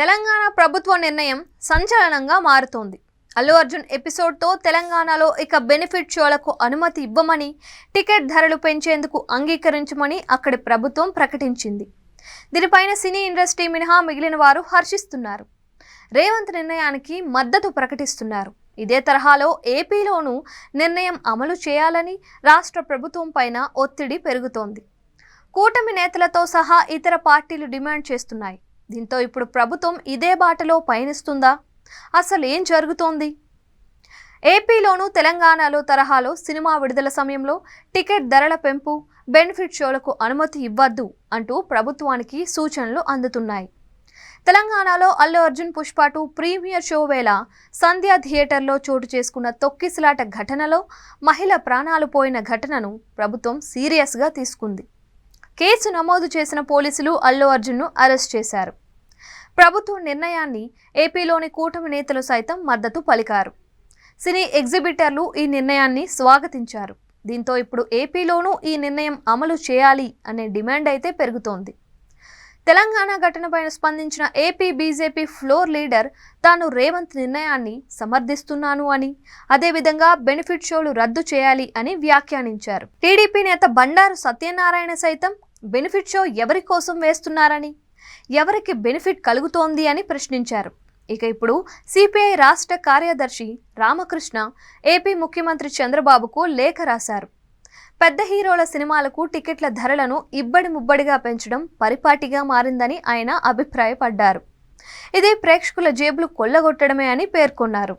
తెలంగాణ ప్రభుత్వ నిర్ణయం సంచలనంగా మారుతోంది. అల్లు అర్జున్ ఎపిసోడ్తో తెలంగాణలో ఇక బెనిఫిట్ షోలకు అనుమతి ఇవ్వమని, టికెట్ ధరలు పెంచేందుకు అంగీకరించమని అక్కడి ప్రభుత్వం ప్రకటించింది. దీనిపైన సినీ ఇండస్ట్రీ మినహా మిగిలిన వారు హర్షిస్తున్నారు. రేవంత్ నిర్ణయానికి మద్దతు ప్రకటిస్తున్నారు. ఇదే తరహాలో ఏపీలోనూ నిర్ణయం అమలు చేయాలని రాష్ట్ర ప్రభుత్వం పైన ఒత్తిడి పెరుగుతోంది. కూటమి నేతలతో సహా ఇతర పార్టీలు డిమాండ్ చేస్తున్నాయి. దీంతో ఇప్పుడు ప్రభుత్వం ఇదే బాటలో పయనిస్తుందా? అసలు ఏం జరుగుతోంది? ఏపీలోనూ తెలంగాణలో తరహాలో సినిమా విడుదల సమయంలో టికెట్ ధరల పెంపు, బెనిఫిట్ షోలకు అనుమతి ఇవ్వద్దు అంటూ ప్రభుత్వానికి సూచనలు అందుతున్నాయి. తెలంగాణలో అల్లు అర్జున్ పుష్ప 2 ప్రీమియర్ షో వేళ సంధ్యా థియేటర్లో చోటు చేసుకున్న తొక్కిసలాట ఘటనలో మహిళ ప్రాణాలు పోయిన ఘటనను ప్రభుత్వం సీరియస్గా తీసుకుంది. కేసు నమోదు చేసిన పోలీసులు అల్లు అర్జున్ను అరెస్ట్ చేశారు. ప్రభుత్వ నిర్ణయాన్ని ఏపీలోని కూటమి నేతలు సైతం మద్దతు పలికారు. సినీ ఎగ్జిబిటర్లు ఈ నిర్ణయాన్ని స్వాగతించారు. దీంతో ఇప్పుడు ఏపీలోనూ ఈ నిర్ణయం అమలు చేయాలి అనే డిమాండ్ అయితే పెరుగుతోంది. తెలంగాణ ఘటనపైన స్పందించిన ఏపీ బీజేపీ ఫ్లోర్ లీడర్ తాను రేవంత్ నిర్ణయాన్ని సమర్థిస్తున్నాను అని, అదేవిధంగా బెనిఫిట్ షోలు రద్దు చేయాలి అని వ్యాఖ్యానించారు. టీడీపీ నేత బండారు సత్యనారాయణ సైతం బెనిఫిట్ షో ఎవరి కోసం వేస్తున్నారని, ఎవరికి బెనిఫిట్ కలుగుతోంది అని ప్రశ్నించారు. ఇక ఇప్పుడు సిపిఐ రాష్ట్ర కార్యదర్శి రామకృష్ణ ఏపీ ముఖ్యమంత్రి చంద్రబాబుకు లేఖ రాశారు. పెద్ద హీరోల సినిమాలకు టికెట్ల ధరలను ఇబ్బడి ముబ్బడిగా పెంచడం పరిపాటిగా మారిందని ఆయన అభిప్రాయపడ్డారు. ఇది ప్రేక్షకుల జేబులు కొల్లగొట్టడమే అని పేర్కొన్నారు.